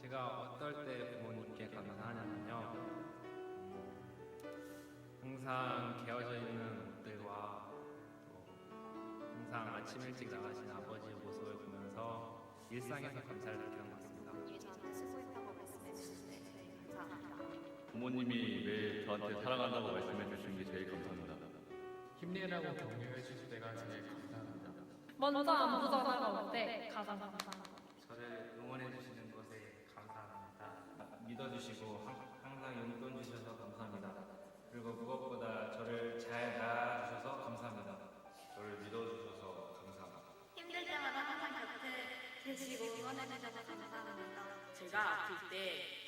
제가 어떨 때 부모님께 감사하냐면요. 항상 개어져 있는 옷들과 또 항상 아침 일찍 나가신 아버지의 모습을 보면서 일상에서 감사를 느끼는 것 같습니다. 저한테 수고했다고 말씀해 주실 때 제일 감사합니다. 부모님이 매일 저한테 사랑한다고 말씀해 주시는 게 제일 감사합니다. 힘내라고 격려해 주실 때가 제일 감사합니다. 먼저 안부 전화가 올 때 가장 감사합니다. 저를 응원해 주시는 것에 감사합니다. 믿어주시고 항상 용돈 주셔서 감사합니다. 그리고 무엇보다 저를 잘 낳아주셔서 감사합니다. 저를 믿어주셔서 감사합니다. 힘들 때마다 항상 곁에 계시고 응원해 주셔서 감사합니다. 제가 아플 때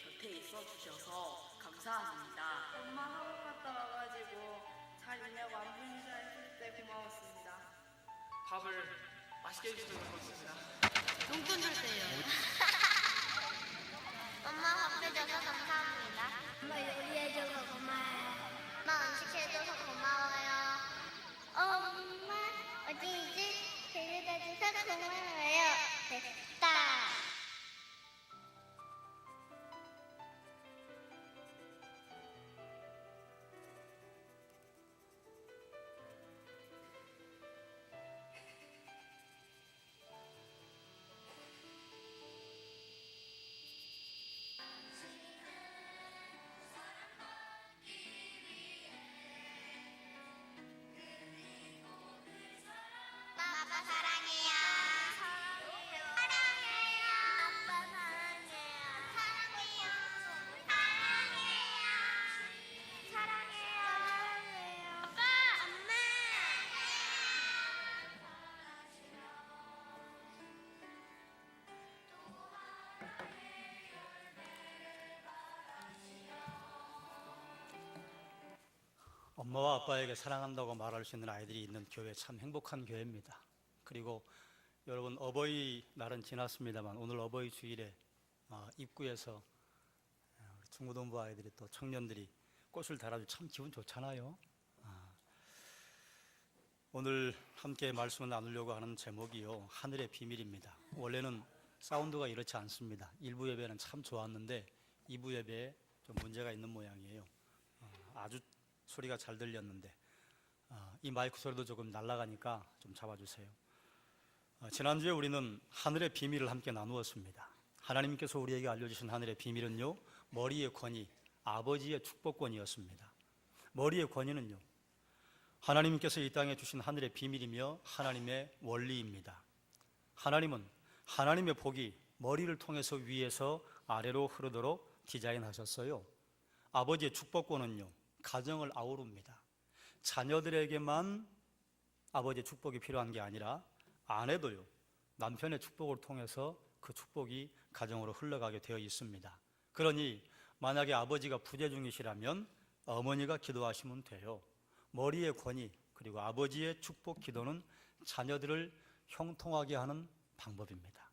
곁에 있어 주셔서 감사합니다. 엄마 학원 갔다 와가지고 잘 있냐고 안부 인사했을 때 고마웠습니다. 밥을 맛있게 해주셔서 고맙습니다. 용돈 줄 때요. 엄마 밥 해줘서 감사합니다. 엄마 요리해줘서 고마워요. 엄마 음식 해줘서 고마워요. 엄마 어디지? 데려다줘서 고마워요. 됐다. 엄마 아빠 사랑해요. 사랑해요. 아빠 사랑해요. 사랑해요. 사랑해요. 사랑해요. 아빠, 엄마. 엄마와 아빠에게 사랑한다고 말할 수 있는 아이들이 있는 교회, 참 행복한 교회입니다. 그리고 여러분, 어버이날은 지났습니다만 오늘 어버이 주일에 입구에서 우리 중고등부 아이들이 또 청년들이 꽃을 달아주면 참 기분 좋잖아요. 오늘 함께 말씀을 나누려고 하는 제목이요, 하늘의 비밀입니다. 원래는 사운드가 이렇지 않습니다. 1부 예배는 참 좋았는데 2부 예배에 좀 문제가 있는 모양이에요. 아주 소리가 잘 들렸는데 이 마이크 소리도 조금 날아가니까 좀 잡아주세요. 지난주에 우리는 하늘의 비밀을 함께 나누었습니다. 하나님께서 우리에게 알려주신 하늘의 비밀은요, 머리의 권위, 아버지의 축복권이었습니다. 머리의 권위는요, 하나님께서 이 땅에 주신 하늘의 비밀이며 하나님의 원리입니다. 하나님은 하나님의 복이 머리를 통해서 위에서 아래로 흐르도록 디자인하셨어요. 아버지의 축복권은요, 가정을 아우릅니다. 자녀들에게만 아버지의 축복이 필요한 게 아니라 아내도요, 남편의 축복을 통해서 그 축복이 가정으로 흘러가게 되어 있습니다. 그러니 만약에 아버지가 부재 중이시라면 어머니가 기도하시면 돼요. 머리의 권위 그리고 아버지의 축복 기도는 자녀들을 형통하게 하는 방법입니다.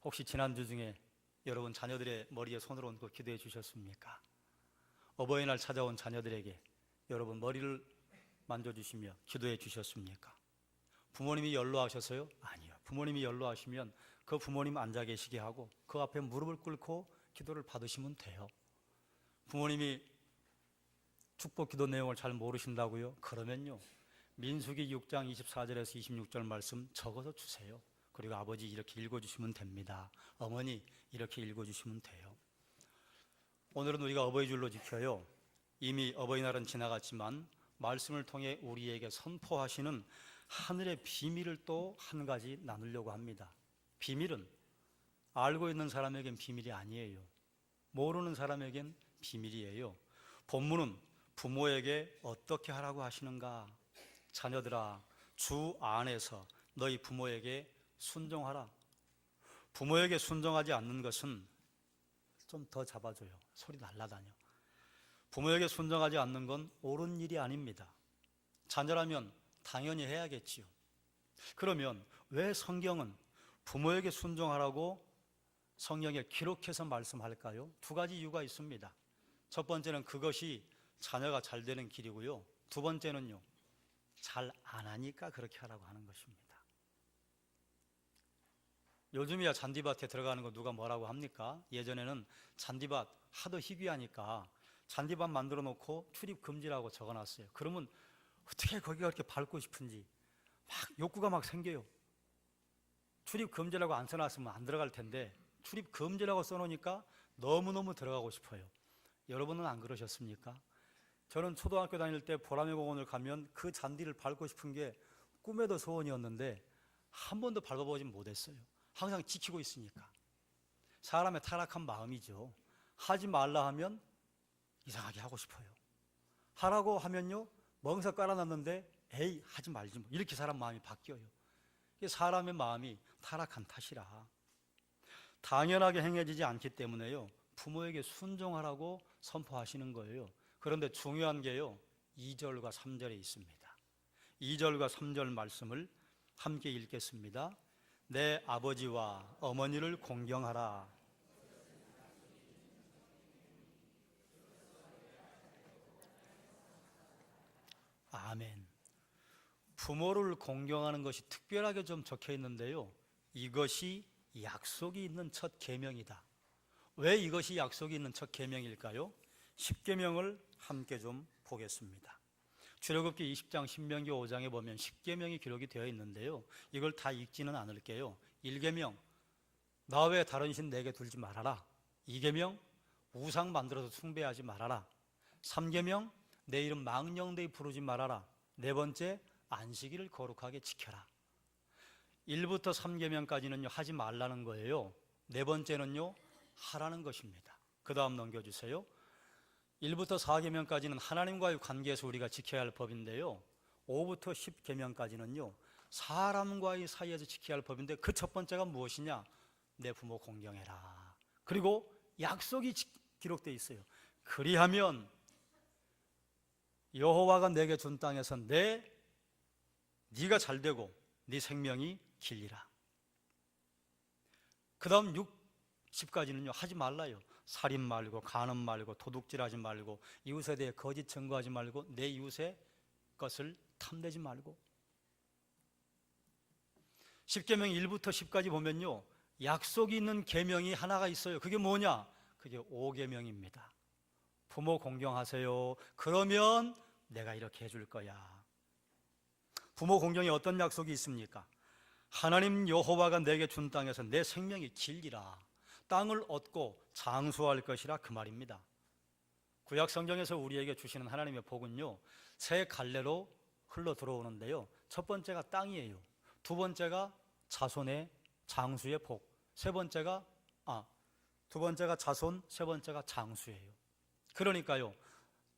혹시 지난주 중에 여러분 자녀들의 머리에 손을 얹고 기도해 주셨습니까? 어버이날 찾아온 자녀들에게 여러분 머리를 만져주시며 기도해 주셨습니까? 부모님이 연로하셔서요? 아니요. 부모님이 연로하시면 그 부모님 앉아 계시게 하고 그 앞에 무릎을 꿇고 기도를 받으시면 돼요. 부모님이 축복 기도 내용을 잘 모르신다고요? 그러면요, 민수기 6장 24절에서 26절 말씀 적어서 주세요. 그리고 아버지 이렇게 읽어주시면 됩니다. 어머니 이렇게 읽어주시면 돼요. 오늘은 우리가 어버이줄로 지켜요. 이미 어버이날은 지나갔지만 말씀을 통해 우리에게 선포하시는 하늘의 비밀을 또 한 가지 나누려고 합니다. 비밀은 알고 있는 사람에겐 비밀이 아니에요. 모르는 사람에겐 비밀이에요. 본문은 부모에게 어떻게 하라고 하시는가? 자녀들아, 주 안에서 너희 부모에게 순종하라. 부모에게 순종하지 않는 것은 좀 더 잡아줘요. 소리 날라다녀. 부모에게 순종하지 않는 건 옳은 일이 아닙니다. 자녀라면 당연히 해야겠지요. 그러면 왜 성경은 부모에게 순종하라고 성경에 기록해서 말씀할까요? 두 가지 이유가 있습니다. 첫 번째는 그것이 자녀가 잘 되는 길이고요. 두 번째는요, 잘 안 하니까 그렇게 하라고 하는 것입니다. 요즘이야 잔디밭에 들어가는 거 누가 뭐라고 합니까? 예전에는 잔디밭 하도 희귀하니까 잔디밭 만들어 놓고 출입 금지라고 적어놨어요. 그러면 어떻게 거기가 그렇게 밟고 싶은지 막 욕구가 막 생겨요. 출입 금지라고 안 써놨으면 안 들어갈 텐데 출입 금지라고 써놓으니까 너무너무 들어가고 싶어요. 여러분은 안 그러셨습니까? 저는 초등학교 다닐 때 보라매 공원을 가면 그 잔디를 밟고 싶은 게 꿈에도 소원이었는데 한 번도 밟아보진 못했어요. 항상 지키고 있으니까. 사람의 타락한 마음이죠. 하지 말라 하면 이상하게 하고 싶어요. 하라고 하면요 멍석 깔아놨는데 에이 하지 말지 뭐 이렇게 사람 마음이 바뀌어요. 이게 사람의 마음이 타락한 탓이라 당연하게 행해지지 않기 때문에요 부모에게 순종하라고 선포하시는 거예요. 그런데 중요한 게요 2절과 3절에 있습니다. 2절과 3절 말씀을 함께 읽겠습니다. 내 아버지와 어머니를 공경하라. 아멘. 부모를 공경하는 것이 특별하게 좀 적혀 있는데요 이것이 약속이 있는 첫 계명이다. 왜 이것이 약속이 있는 첫 계명일까요? 10계명을 함께 좀 보겠습니다. 출애굽기 20장 신명기 5장에 보면 10계명이 기록이 되어 있는데요 이걸 다 읽지는 않을게요. 1계명 나 외에 다른 신 내게 둘지 말아라. 2계명 우상 만들어서 숭배하지 말아라. 3계명 내 이름 망령되이 부르지 말아라. 4번째 안식일을 거룩하게 지켜라. 1부터 3계명까지는요 하지 말라는 거예요. 4번째는요 하라는 것입니다. 그 다음 넘겨주세요. 1부터 4계명까지는 하나님과의 관계에서 우리가 지켜야 할 법인데요 5부터 10계명까지는요 사람과의 사이에서 지켜야 할 법인데 그 첫 번째가 무엇이냐? 내 부모 공경해라. 그리고 약속이 기록되어 있어요. 그리하면 여호와가 내게 준 땅에서 네가 잘되고 네 생명이 길리라. 그 다음 60까지는요 하지 말라요. 살인 말고 간음 말고 도둑질하지 말고 이웃에 대해 거짓 증거하지 말고 내 이웃의 것을 탐내지 말고. 10계명 1부터 10까지 보면요 약속이 있는 계명이 하나가 있어요. 그게 뭐냐? 그게 5계명입니다. 부모 공경하세요. 그러면 내가 이렇게 해줄 거야. 부모 공경에 어떤 약속이 있습니까? 하나님 여호와가 내게 준 땅에서 내 생명이 길리라. 땅을 얻고 장수할 것이라 그 말입니다. 구약 성경에서 우리에게 주시는 하나님의 복은요 세 갈래로 흘러 들어오는데요 첫 번째가 땅이에요. 두 번째가 자손의 장수의 복. 두 번째가 자손, 세 번째가 장수예요. 그러니까요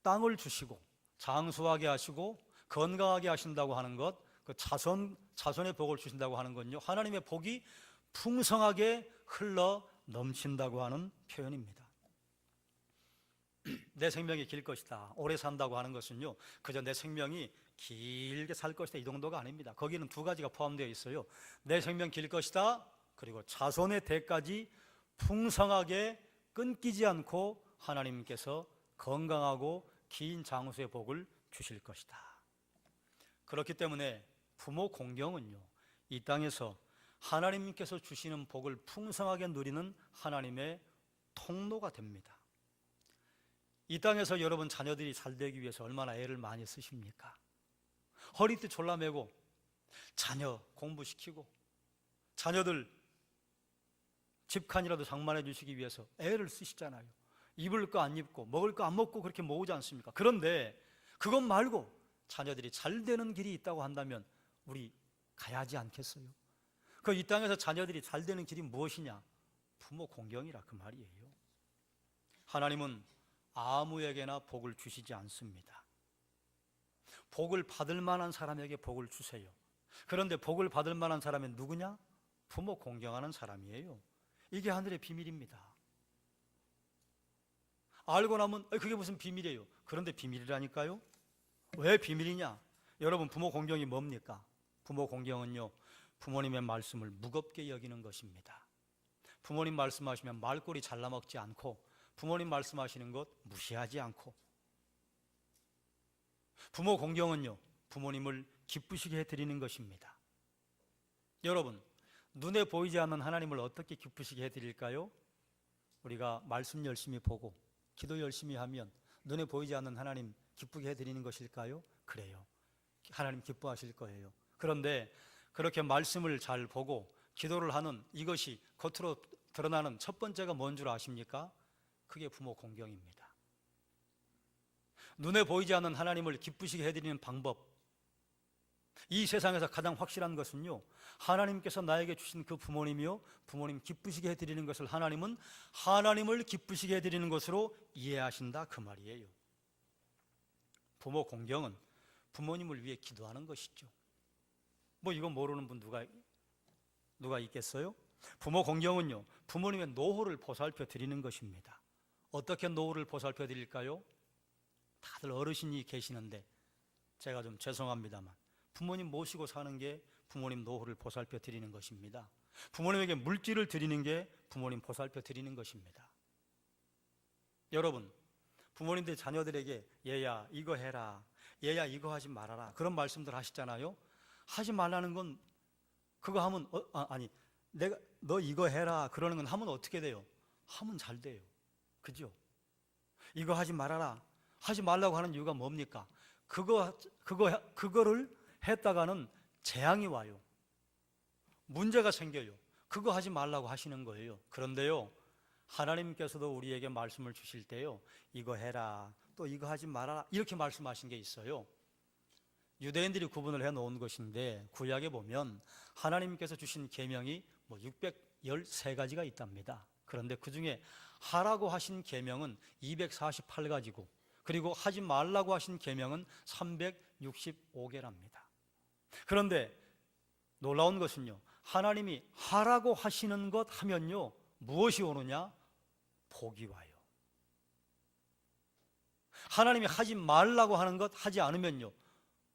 땅을 주시고 장수하게 하시고 건강하게 하신다고 하는 것, 그 자손의 복을 주신다고 하는 건요 하나님의 복이 풍성하게 흘러 넘친다고 하는 표현입니다. 내 생명이 길 것이다, 오래 산다고 하는 것은요 그저 내 생명이 길게 살 것이다 이 정도가 아닙니다. 거기는 두 가지가 포함되어 있어요. 내 생명 길 것이다, 그리고 자손의 대까지 풍성하게 끊기지 않고 하나님께서 건강하고 긴 장수의 복을 주실 것이다. 그렇기 때문에 부모 공경은요 이 땅에서 하나님께서 주시는 복을 풍성하게 누리는 하나님의 통로가 됩니다. 이 땅에서 여러분 자녀들이 잘 되기 위해서 얼마나 애를 많이 쓰십니까? 허리띠 졸라매고 자녀 공부시키고 자녀들 집칸이라도 장만해 주시기 위해서 애를 쓰시잖아요. 입을 거 안 입고 먹을 거 안 먹고 그렇게 모으지 않습니까? 그런데 그것 말고 자녀들이 잘 되는 길이 있다고 한다면 우리 가야 하지 않겠어요? 그 이 땅에서 자녀들이 잘 되는 길이 무엇이냐? 부모 공경이라 그 말이에요. 하나님은 아무에게나 복을 주시지 않습니다. 복을 받을 만한 사람에게 복을 주세요. 그런데 복을 받을 만한 사람은 누구냐? 부모 공경하는 사람이에요. 이게 하늘의 비밀입니다. 알고 나면 그게 무슨 비밀이에요? 그런데 비밀이라니까요. 왜 비밀이냐? 여러분 부모 공경이 뭡니까? 부모 공경은요 부모님의 말씀을 무겁게 여기는 것입니다. 부모님 말씀하시면 말꼬리 잘라먹지 않고 부모님 말씀하시는 것 무시하지 않고. 부모 공경은요 부모님을 기쁘시게 해드리는 것입니다. 여러분 눈에 보이지 않는 하나님을 어떻게 기쁘시게 해드릴까요? 우리가 말씀 열심히 보고 기도 열심히 하면 눈에 보이지 않는 하나님 기쁘게 해드리는 것일까요? 그래요. 하나님 기뻐하실 거예요. 그런데 그렇게 말씀을 잘 보고 기도를 하는 이것이 겉으로 드러나는 첫 번째가 뭔 줄 아십니까? 그게 부모 공경입니다. 눈에 보이지 않는 하나님을 기쁘시게 해드리는 방법, 이 세상에서 가장 확실한 것은요, 하나님께서 나에게 주신 그 부모님이요, 부모님 기쁘시게 해드리는 것을 하나님은 하나님을 기쁘시게 해드리는 것으로 이해하신다, 그 말이에요. 부모 공경은 부모님을 위해 기도하는 것이죠. 뭐 이거 모르는 분 누가 있겠어요? 부모 공경은요, 부모님의 노후를 보살펴 드리는 것입니다. 어떻게 노후를 보살펴 드릴까요? 다들 어르신이 계시는데 제가 좀 죄송합니다만 부모님 모시고 사는 게 부모님 노후를 보살펴 드리는 것입니다. 부모님에게 물질을 드리는 게 부모님 보살펴 드리는 것입니다. 여러분, 부모님들 자녀들에게 얘야 이거 해라, 얘야 이거 하지 말아라, 그런 말씀들 하시잖아요. 하지 말라는 건 그거 하면 내가 너 이거 해라 그러는 건 하면 어떻게 돼요? 하면 잘 돼요. 그죠? 이거 하지 말아라, 하지 말라고 하는 이유가 뭡니까? 그거를 했다가는 재앙이 와요. 문제가 생겨요. 그거 하지 말라고 하시는 거예요. 그런데요, 하나님께서도 우리에게 말씀을 주실 때요, 이거 해라, 또 이거 하지 말아라, 이렇게 말씀하신 게 있어요. 유대인들이 구분을 해놓은 것인데 구약에 보면 하나님께서 주신 계명이 613가지가 있답니다. 그런데 그 중에 하라고 하신 계명은 248가지고 그리고 하지 말라고 하신 계명은 365개랍니다. 그런데 놀라운 것은요, 하나님이 하라고 하시는 것 하면요, 무엇이 오느냐? 복이 와요. 하나님이 하지 말라고 하는 것 하지 않으면요,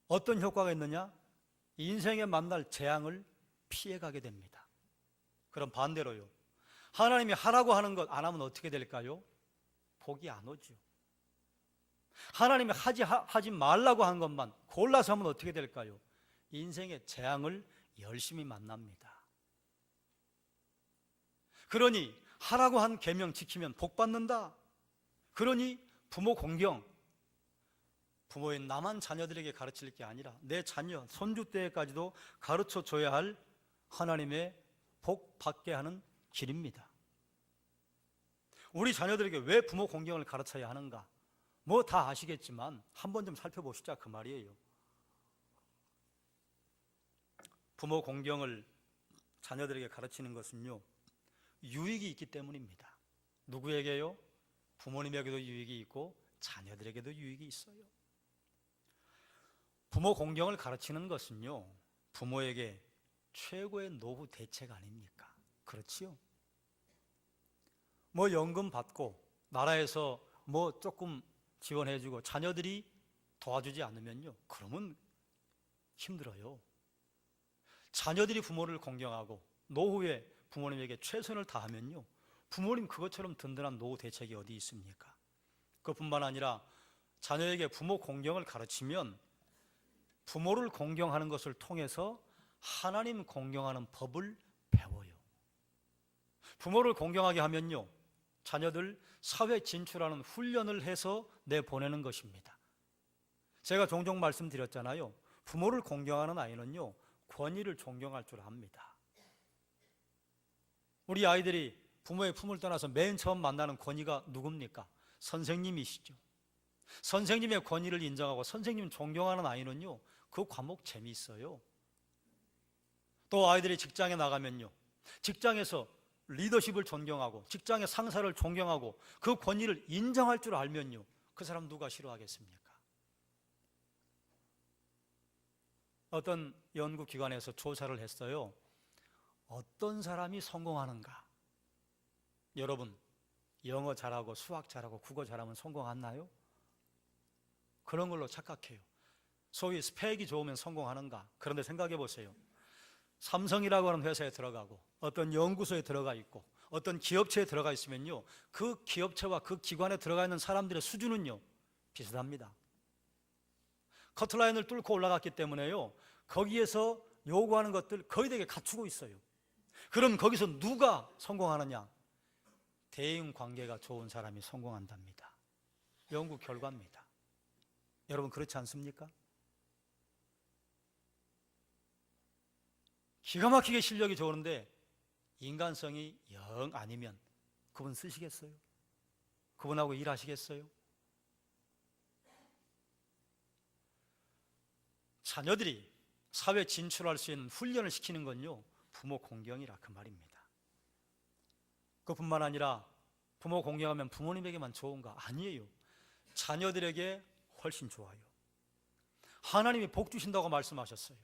어떤 효과가 있느냐? 인생에 만날 재앙을 피해가게 됩니다. 그럼 반대로요, 하나님이 하라고 하는 것 안 하면 어떻게 될까요? 복이 안 오죠. 하나님이 하지 말라고 한 것만 골라서 하면 어떻게 될까요? 인생의 재앙을 열심히 만납니다. 그러니 하라고 한 계명 지키면 복 받는다. 그러니 부모 공경, 부모인 나만 자녀들에게 가르칠 게 아니라 내 자녀, 손주 때까지도 가르쳐 줘야 할 하나님의 복 받게 하는 길입니다. 우리 자녀들에게 왜 부모 공경을 가르쳐야 하는가? 뭐 다 아시겠지만 한번 좀 살펴보시자, 그 말이에요. 부모 공경을 자녀들에게 가르치는 것은요, 유익이 있기 때문입니다. 누구에게요? 부모님에게도 유익이 있고 자녀들에게도 유익이 있어요. 부모 공경을 가르치는 것은요, 부모에게 최고의 노후 대책 아닙니까? 그렇지요? 뭐 연금 받고 나라에서 뭐 조금 지원해주고 자녀들이 도와주지 않으면요, 그러면 힘들어요. 자녀들이 부모를 공경하고 노후에 부모님에게 최선을 다하면요, 부모님 그것처럼 든든한 노후 대책이 어디 있습니까? 그뿐만 아니라 자녀에게 부모 공경을 가르치면 부모를 공경하는 것을 통해서 하나님 공경하는 법을 배워요. 부모를 공경하게 하면요, 자녀들 사회 진출하는 훈련을 해서 내보내는 것입니다. 제가 종종 말씀드렸잖아요. 부모를 공경하는 아이는요, 권위를 존경할 줄 압니다. 우리 아이들이 부모의 품을 떠나서 맨 처음 만나는 권위가 누굽니까? 선생님이시죠. 선생님의 권위를 인정하고 선생님 존경하는 아이는요, 그 과목 재미있어요. 또 아이들이 직장에 나가면요, 직장에서 리더십을 존경하고 직장의 상사를 존경하고 그 권위를 인정할 줄 알면요, 그 사람 누가 싫어하겠습니까? 어떤 연구기관에서 조사를 했어요. 어떤 사람이 성공하는가? 여러분, 영어 잘하고 수학 잘하고 국어 잘하면 성공하나요? 그런 걸로 착각해요. 소위 스펙이 좋으면 성공하는가? 그런데 생각해 보세요. 삼성이라고 하는 회사에 들어가고 어떤 연구소에 들어가 있고 어떤 기업체에 들어가 있으면요, 그 기업체와 그 기관에 들어가 있는 사람들의 수준은요, 비슷합니다. 커트라인을 뚫고 올라갔기 때문에요, 거기에서 요구하는 것들 거의 되게 갖추고 있어요. 그럼 거기서 누가 성공하느냐? 대인 관계가 좋은 사람이 성공한답니다. 연구 결과입니다. 여러분 그렇지 않습니까? 기가 막히게 실력이 좋은데 인간성이 영 아니면 그분 쓰시겠어요? 그분하고 일하시겠어요? 자녀들이 사회 진출할 수 있는 훈련을 시키는 건요, 부모 공경이라 그 말입니다. 그뿐만 아니라 부모 공경하면 부모님에게만 좋은가? 아니에요. 자녀들에게 훨씬 좋아요. 하나님이 복 주신다고 말씀하셨어요.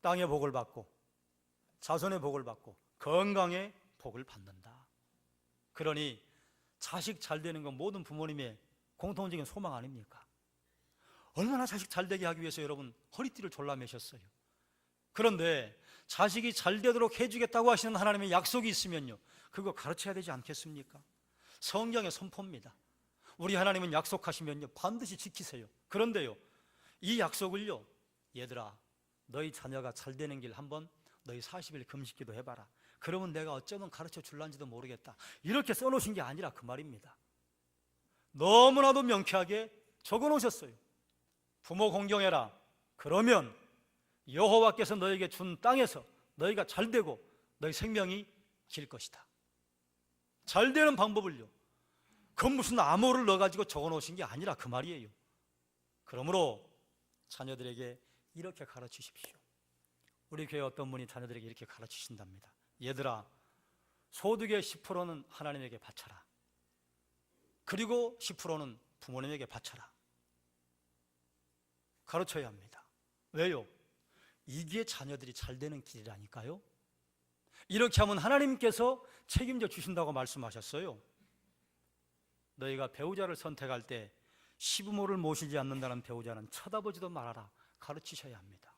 땅의 복을 받고 자손의 복을 받고 건강의 복을 받는다. 그러니 자식 잘 되는 건 모든 부모님의 공통적인 소망 아닙니까? 얼마나 자식 잘 되게 하기 위해서 여러분 허리띠를 졸라매셨어요. 그런데 자식이 잘 되도록 해주겠다고 하시는 하나님의 약속이 있으면요, 그거 가르쳐야 되지 않겠습니까? 성경의 선포입니다. 우리 하나님은 약속하시면요 반드시 지키세요. 그런데요, 이 약속을요, 얘들아 너희 자녀가 잘 되는 길 한번 너희 40일 금식기도 해봐라. 그러면 내가 어쩌면 가르쳐 줄란지도 모르겠다. 이렇게 써놓으신 게 아니라 그 말입니다. 너무나도 명쾌하게 적어놓으셨어요. 부모 공경해라. 그러면 여호와께서 너에게 준 땅에서 너희가 잘 되고 너희 생명이 길 것이다. 잘 되는 방법을요, 그건 무슨 암호를 넣어가지고 적어놓으신 게 아니라 그 말이에요. 그러므로 자녀들에게 이렇게 가르치십시오. 우리 교회 어떤 분이 자녀들에게 이렇게 가르치신답니다. 얘들아, 소득의 10%는 하나님에게 바쳐라. 그리고 10%는 부모님에게 바쳐라. 가르쳐야 합니다. 왜요? 이게 자녀들이 잘 되는 길이라니까요. 이렇게 하면 하나님께서 책임져 주신다고 말씀하셨어요. 너희가 배우자를 선택할 때 시부모를 모시지 않는다는 배우자는 쳐다보지도 말아라. 가르치셔야 합니다.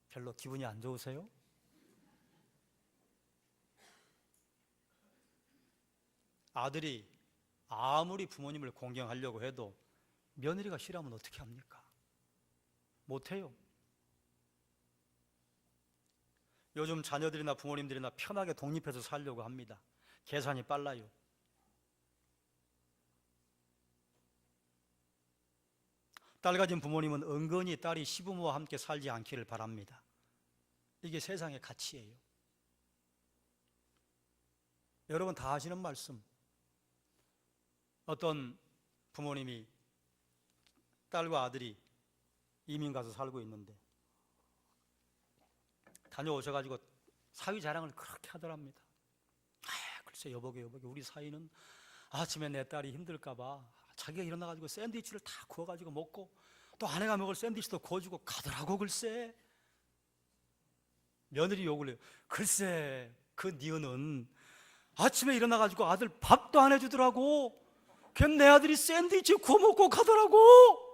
별로 기분이 안 좋으세요? 아들이 아무리 부모님을 공경하려고 해도 며느리가 싫어하면 어떻게 합니까? 못해요. 요즘 자녀들이나 부모님들이나 편하게 독립해서 살려고 합니다. 계산이 빨라요. 딸 가진 부모님은 은근히 딸이 시부모와 함께 살지 않기를 바랍니다. 이게 세상의 가치예요. 여러분 다 아시는 말씀. 어떤 부모님이 딸과 아들이 이민 가서 살고 있는데 다녀오셔가지고 사위 자랑을 그렇게 하더랍니다. 글쎄 여보게 우리 사위는 아침에 내 딸이 힘들까봐 자기가 일어나가지고 샌드위치를 다 구워가지고 먹고 또 아내가 먹을 샌드위치도 구워주고 가더라고. 글쎄. 며느리 욕을 해요. 글쎄 그 니은은 아침에 일어나가지고 아들 밥도 안 해주더라고. 걔 내 아들이 샌드위치 구워 먹고 가더라고.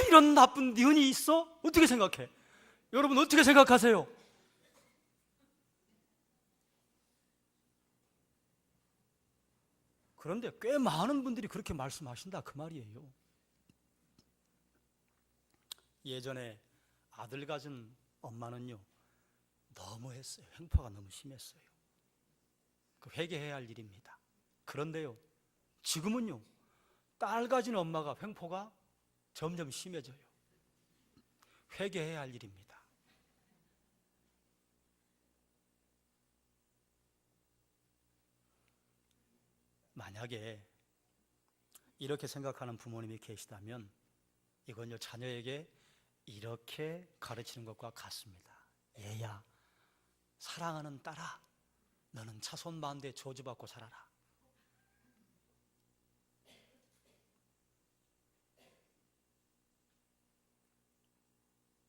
이런 나쁜 니은이 있어? 어떻게 생각해? 여러분 어떻게 생각하세요? 그런데 꽤 많은 분들이 그렇게 말씀하신다 그 말이에요. 예전에 아들 가진 엄마는요 너무했어요. 횡포가 너무 심했어요. 그 회개해야 할 일입니다. 그런데요 지금은요 딸 가진 엄마가 횡포가 점점 심해져요. 회개해야 할 일입니다. 만약에 이렇게 생각하는 부모님이 계시다면 이건요 자녀에게 이렇게 가르치는 것과 같습니다. 얘야, 사랑하는 딸아, 너는 자손 만대에 저주받고 살아라.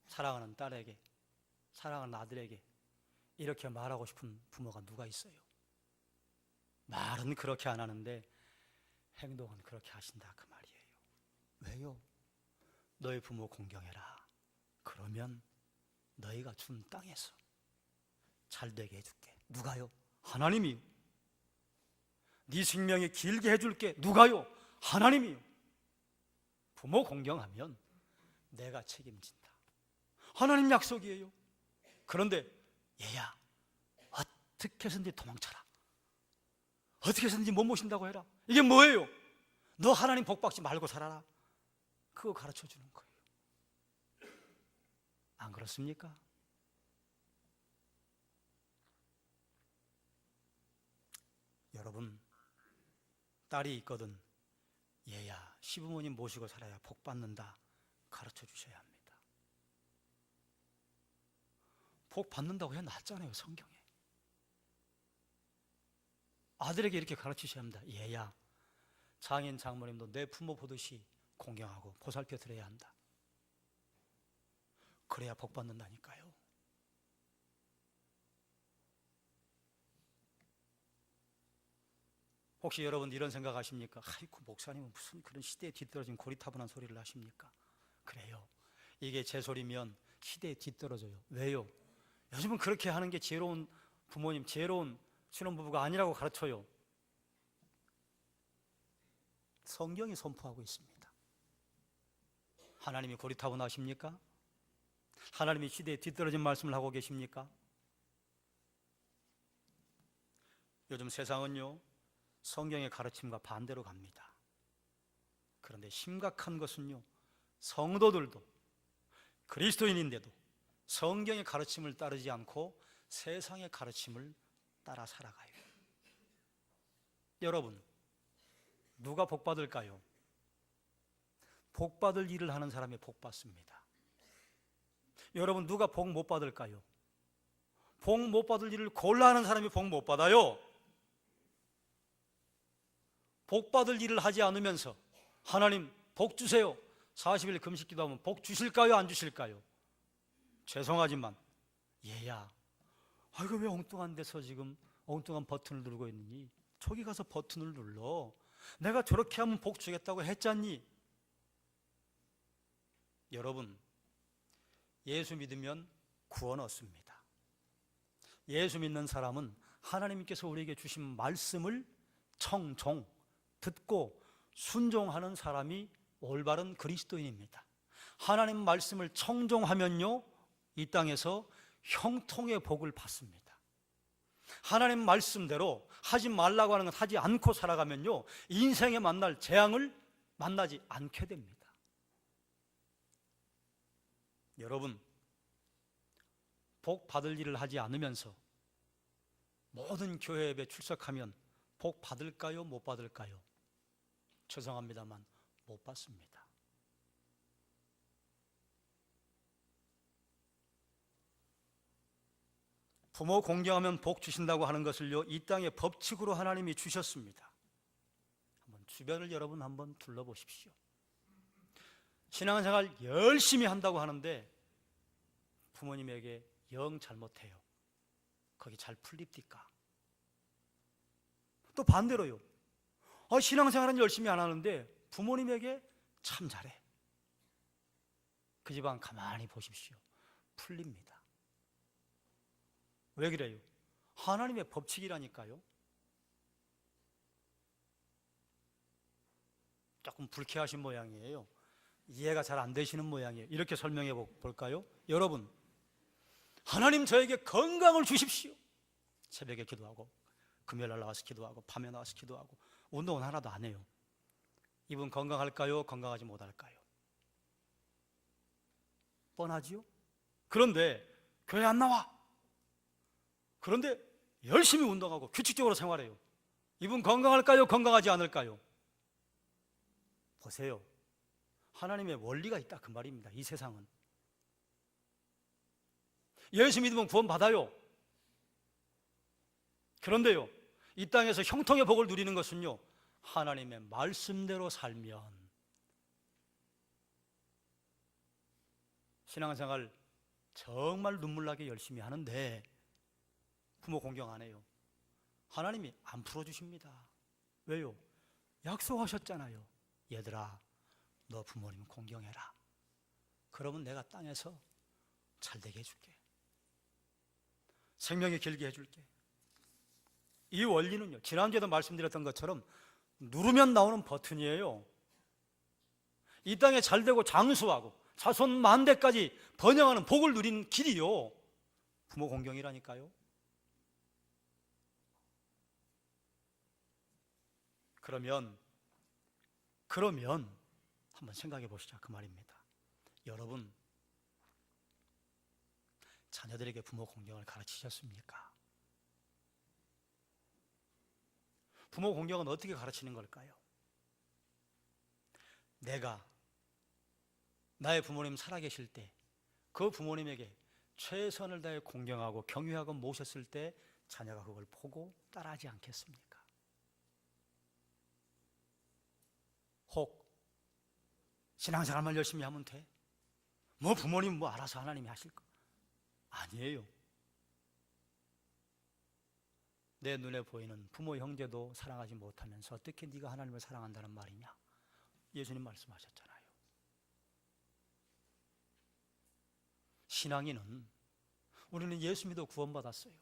사랑하는 딸에게, 사랑하는 아들에게 이렇게 말하고 싶은 부모가 누가 있어요? 말은 그렇게 안 하는데 행동은 그렇게 하신다 그 말이에요. 왜요? 너희 부모 공경해라. 그러면 너희가 준 땅에서 잘 되게 해줄게. 누가요? 하나님이요. 네 생명이 길게 해줄게. 누가요? 하나님이요. 부모 공경하면 내가 책임진다. 하나님 약속이에요. 그런데 얘야, 어떻게 해서든지 도망쳐라. 어떻게 해서든지 못 모신다고 해라. 이게 뭐예요? 너 하나님 복 받지 말고 살아라. 그거 가르쳐 주는 거예요. 안 그렇습니까? 여러분, 딸이 있거든 얘야, 시부모님 모시고 살아야 복 받는다 가르쳐 주셔야 합니다. 복 받는다고 해놨잖아요, 성경에. 아들에게 이렇게 가르치셔야 합니다. 얘야, 장인 장모님도 내 부모 보듯이 공경하고 보살펴 드려야 한다. 그래야 복 받는다니까요. 혹시 여러분 이런 생각하십니까? 아이고, 목사님은 무슨 그런 시대에 뒤떨어진 고리타분한 소리를 하십니까? 그래요. 이게 제 소리면 시대에 뒤떨어져요. 왜요? 요즘은 그렇게 하는 게 지혜로운 부모님, 지혜로운 신혼부부가 아니라고 가르쳐요. 성경이 선포하고 있습니다. 하나님이 고리타분하십니까? 하나님이 시대에 뒤떨어진 말씀을 하고 계십니까? 요즘 세상은요, 성경의 가르침과 반대로 갑니다. 그런데 심각한 것은요, 성도들도 그리스도인인데도 성경의 가르침을 따르지 않고 세상의 가르침을 따라 살아가요. 여러분, 누가 복 받을까요? 복 받을 일을 하는 사람이 복 받습니다. 여러분, 누가 복 못 받을까요? 복 못 받을 일을 골라 하는 사람이 복 못 받아요. 복 받을 일을 하지 않으면서 하나님 복 주세요, 40일 금식 기도하면 복 주실까요, 안 주실까요? 죄송하지만 얘야, 아이고 왜 엉뚱한 데서 지금 엉뚱한 버튼을 누르고 있느니? 저기 가서 버튼을 눌러. 내가 저렇게 하면 복 주겠다고 했잖니? 여러분, 예수 믿으면 구원 얻습니다. 예수 믿는 사람은 하나님께서 우리에게 주신 말씀을 청종, 듣고 순종하는 사람이 올바른 그리스도인입니다. 하나님 말씀을 청종하면요, 이 땅에서 형통의 복을 받습니다. 하나님 말씀대로 하지 말라고 하는 건 하지 않고 살아가면요, 인생에 만날 재앙을 만나지 않게 됩니다. 여러분, 복 받을 일을 하지 않으면서 모든 교회 예배 출석하면 복 받을까요, 못 받을까요? 죄송합니다만 못 받습니다. 부모 공경하면 복 주신다고 하는 것을요, 이 땅의 법칙으로 하나님이 주셨습니다. 한번 주변을 여러분 한번 둘러보십시오. 신앙생활 열심히 한다고 하는데 부모님에게 영 잘못해요. 거기 잘 풀립니까? 또 반대로요, 신앙생활은 열심히 안 하는데 부모님에게 참 잘해. 그 집안 가만히 보십시오. 풀립니다. 왜 그래요? 하나님의 법칙이라니까요. 조금 불쾌하신 모양이에요. 이해가 잘 안 되시는 모양이에요. 이렇게 설명해 볼까요? 여러분, 하나님 저에게 건강을 주십시오. 새벽에 기도하고 금요일날 나와서 기도하고 밤에 나와서 기도하고 운동은 하나도 안 해요. 이분 건강할까요, 건강하지 못할까요? 뻔하지요? 그런데 교회 안 나와. 그런데 열심히 운동하고 규칙적으로 생활해요. 이분 건강할까요, 건강하지 않을까요? 보세요, 하나님의 원리가 있다, 그 말입니다. 이 세상은 예수 믿으면 구원 받아요. 그런데요, 이 땅에서 형통의 복을 누리는 것은요, 하나님의 말씀대로 살면. 신앙생활 정말 눈물나게 열심히 하는데 부모 공경 안 해요. 하나님이 안 풀어주십니다. 왜요? 약속하셨잖아요. 얘들아, 너 부모님 공경해라. 그러면 내가 땅에서 잘되게 해줄게. 생명이 길게 해줄게. 이 원리는요, 지난주에도 말씀드렸던 것처럼 누르면 나오는 버튼이에요. 이 땅에 잘되고 장수하고 자손 만대까지 번영하는 복을 누리는 길이요, 부모 공경이라니까요. 그러면 한번 생각해 보시자 그 말입니다. 여러분, 자녀들에게 부모 공경을 가르치셨습니까? 부모 공경은 어떻게 가르치는 걸까요? 내가 나의 부모님 살아계실 때 그 부모님에게 최선을 다해 공경하고 경유하고 모셨을 때 자녀가 그걸 보고 따라하지 않겠습니까? 혹 신앙생활만 열심히 하면 돼? 뭐 부모님 뭐 알아서 하나님이 하실 거 아니에요. 내 눈에 보이는 부모 형제도 사랑하지 못하면서 어떻게 네가 하나님을 사랑한다는 말이냐? 예수님 말씀하셨잖아요. 신앙인은 우리는 예수 믿어 구원받았어요.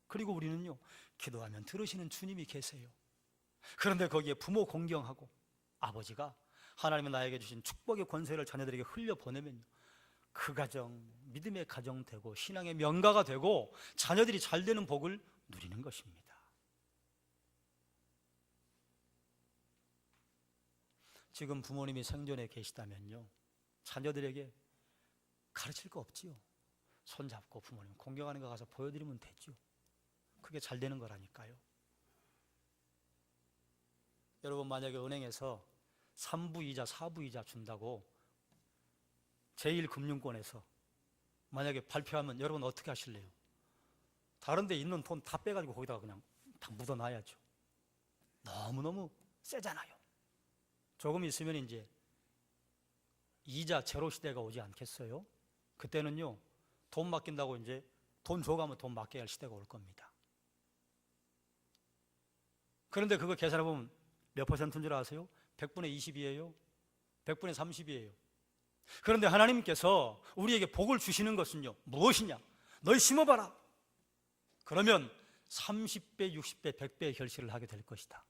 그리고 우리는요, 기도하면 들으시는 주님이 계세요. 그런데 거기에 부모 공경하고 아버지가 하나님은 나에게 주신 축복의 권세를 자녀들에게 흘려보내면요, 그 가정 믿음의 가정 되고 신앙의 명가가 되고 자녀들이 잘 되는 복을 누리는 것입니다. 지금 부모님이 생존해 계시다면요, 자녀들에게 가르칠 거 없지요. 손잡고 부모님 공경하는 거 가서 보여드리면 되죠. 그게 잘 되는 거라니까요. 여러분, 만약에 은행에서 3부 이자 4부 이자 준다고 제1금융권에서 만약에 발표하면 여러분 어떻게 하실래요? 다른 데 있는 돈 다 빼가지고 거기다가 그냥 다 묻어놔야죠. 너무너무 세잖아요. 조금 있으면 이제 이자 제로 시대가 오지 않겠어요? 그때는요, 돈 맡긴다고 이제 돈 줘가면 돈 맡겨야 할 시대가 올 겁니다. 그런데 그거 계산해보면 몇 퍼센트인 줄 아세요? 100분의 20이에요? 100분의 30이에요. 그런데 하나님께서 우리에게 복을 주시는 것은요, 무엇이냐? 널 심어봐라. 그러면 30배, 60배, 100배의 결실을 하게 될 것이다.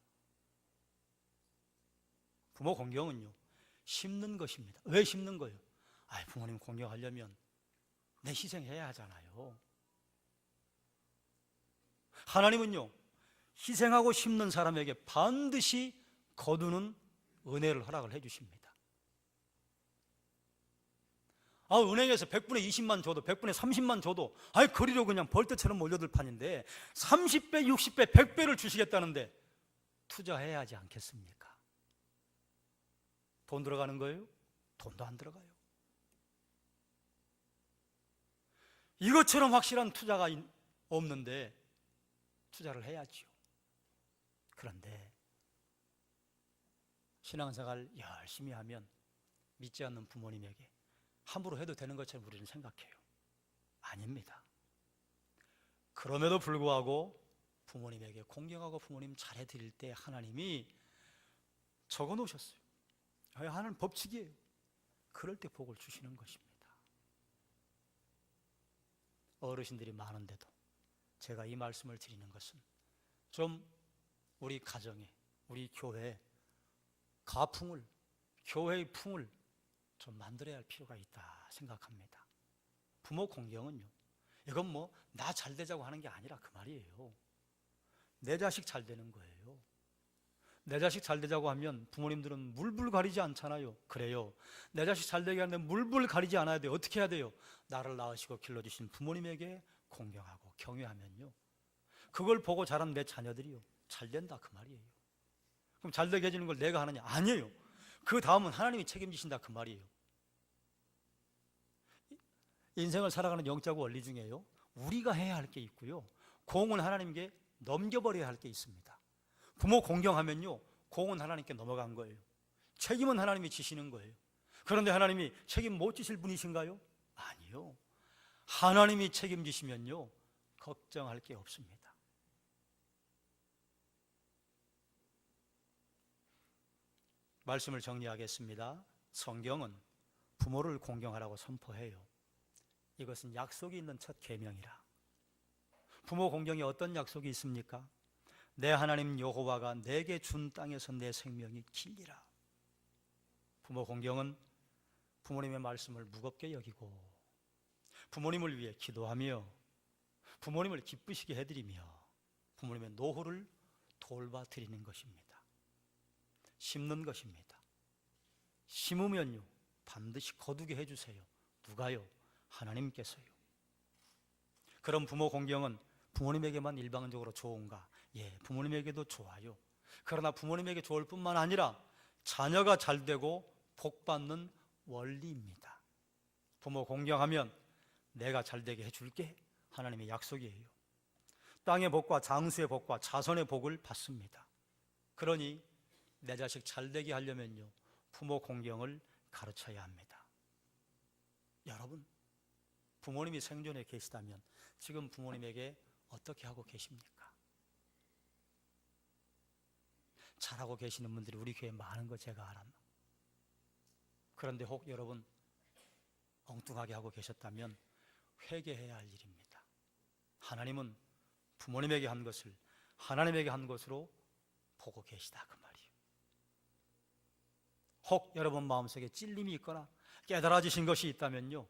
부모 공경은요, 심는 것입니다. 왜 심는 거예요? 부모님 공경하려면 내 희생해야 하잖아요. 하나님은요, 희생하고 심는 사람에게 반드시 거두는 은혜를 허락을 해주십니다. 은행에서 100분의 20만 줘도 100분의 30만 줘도 그리로 그냥 벌떼처럼 몰려들 판인데 30배, 60배, 100배를 주시겠다는데 투자해야 하지 않겠습니까? 돈 들어가는 거예요? 돈도 안 들어가요. 이것처럼 확실한 투자가 없는데 투자를 해야지요. 그런데 신앙생활 열심히 하면 믿지 않는 부모님에게 함부로 해도 되는 것처럼 우리는 생각해요. 아닙니다. 그럼에도 불구하고 부모님에게 공경하고 부모님 잘해드릴 때 하나님이 적어놓으셨어요. 하나님 법칙이에요. 그럴 때 복을 주시는 것입니다. 어르신들이 많은데도 제가 이 말씀을 드리는 것은 좀 우리 가정에, 우리 교회에 가풍을, 교회의 풍을 좀 만들어야 할 필요가 있다 생각합니다. 부모 공경은요, 이건 뭐 나 잘 되자고 하는 게 아니라 그 말이에요. 내 자식 잘 되는 거예요. 내 자식 잘 되자고 하면 부모님들은 물불 가리지 않잖아요. 그래요. 내 자식 잘 되게 하는데 물불 가리지 않아야 돼요. 어떻게 해야 돼요? 나를 낳으시고 길러주신 부모님에게 공경하고 경외하면요, 그걸 보고 자란 내 자녀들이요, 잘 된다 그 말이에요. 그럼 잘 되게 해주는 걸 내가 하느냐? 아니에요. 그 다음은 하나님이 책임지신다 그 말이에요. 인생을 살아가는 영적 원리 중에요, 우리가 해야 할 게 있고요, 공은 하나님께 넘겨버려야 할 게 있습니다. 부모 공경하면요, 공은 하나님께 넘어간 거예요. 책임은 하나님이 지시는 거예요. 그런데 하나님이 책임 못 지실 분이신가요? 아니요. 하나님이 책임지시면요, 걱정할 게 없습니다. 말씀을 정리하겠습니다. 성경은 부모를 공경하라고 선포해요. 이것은 약속이 있는 첫 계명이라. 부모 공경에 어떤 약속이 있습니까? 내 하나님 여호와가 내게 준 땅에서 내 생명이 길리라. 부모 공경은 부모님의 말씀을 무겁게 여기고 부모님을 위해 기도하며 부모님을 기쁘시게 해드리며 부모님의 노후를 돌봐드리는 것입니다. 심는 것입니다. 심으면요 반드시 거두게 해주세요. 누가요? 하나님께서요. 그럼 부모 공경은 부모님에게만 일방적으로 좋은가? 예, 부모님에게도 좋아요. 그러나 부모님에게 좋을 뿐만 아니라 자녀가 잘 되고 복받는 원리입니다. 부모 공경하면 내가 잘 되게 해줄게, 하나님의 약속이에요. 땅의 복과 장수의 복과 자손의 복을 받습니다. 그러니 내 자식 잘 되게 하려면요 부모 공경을 가르쳐야 합니다. 여러분, 부모님이 생존해 계시다면 지금 부모님에게 어떻게 하고 계십니까? 잘하고 계시는 분들이 우리 교회에 많은 거 제가 알아. 그런데 혹 여러분 엉뚱하게 하고 계셨다면 회개해야 할 일입니다. 하나님은 부모님에게 한 것을 하나님에게 한 것으로 보고 계시다 그 말이에요. 혹 여러분 마음속에 찔림이 있거나 깨달아지신 것이 있다면요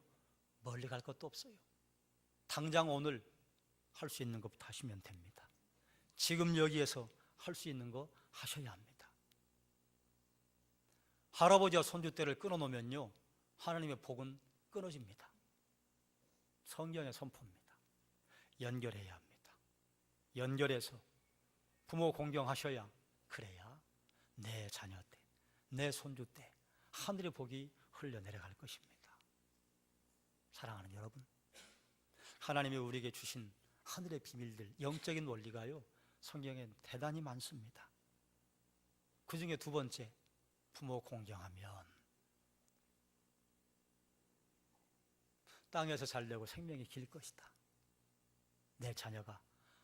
멀리 갈 것도 없어요. 당장 오늘 할 수 있는 것부터 하시면 됩니다. 지금 여기에서 할 수 있는 거 하셔야 합니다. 할아버지와 손주 떼를 끊어놓으면요 하나님의 복은 끊어집니다. 성경의 선포입니다. 연결해야 합니다. 연결해서 부모 공경하셔야 그래야 내 자녀 때, 내 손주 때 하늘의 복이 흘러내려갈 것입니다. 사랑하는 여러분, 하나님이 우리에게 주신 하늘의 비밀들, 영적인 원리가요 성경에 대단히 많습니다. 그 중에 두 번째, 부모 공경하면 땅에서 잘 되고 생명이 길 것이다. 내 자녀가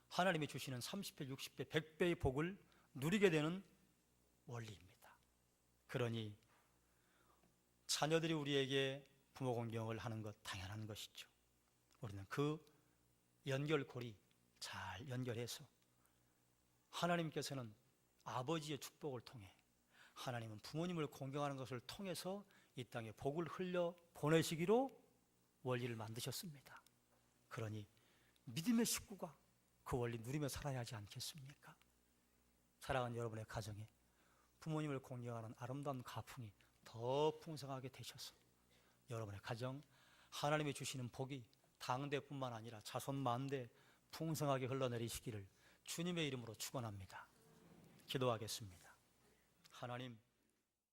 하나님이 주시는 30배, 60배, 100배의 복을 누리게 되는 원리입니다. 그러니 자녀들이 우리에게 부모 공경을 하는 것 당연한 것이죠. 우리는 그 연결고리 잘 연결해서 하나님께서는 아버지의 축복을 통해 하나님은 부모님을 공경하는 것을 통해서 이 땅에 복을 흘려 보내시기로 원리를 만드셨습니다. 그러니 믿음의 식구가 그 원리 누리며 살아야 하지 않겠습니까? 사랑하는 여러분의 가정에 부모님을 공경하는 아름다운 가풍이 더 풍성하게 되셔서 여러분의 가정 하나님이 주시는 복이 당대뿐만 아니라 자손 만대 풍성하게 흘러내리시기를 주님의 이름으로 축원합니다. 기도하겠습니다. 하나님,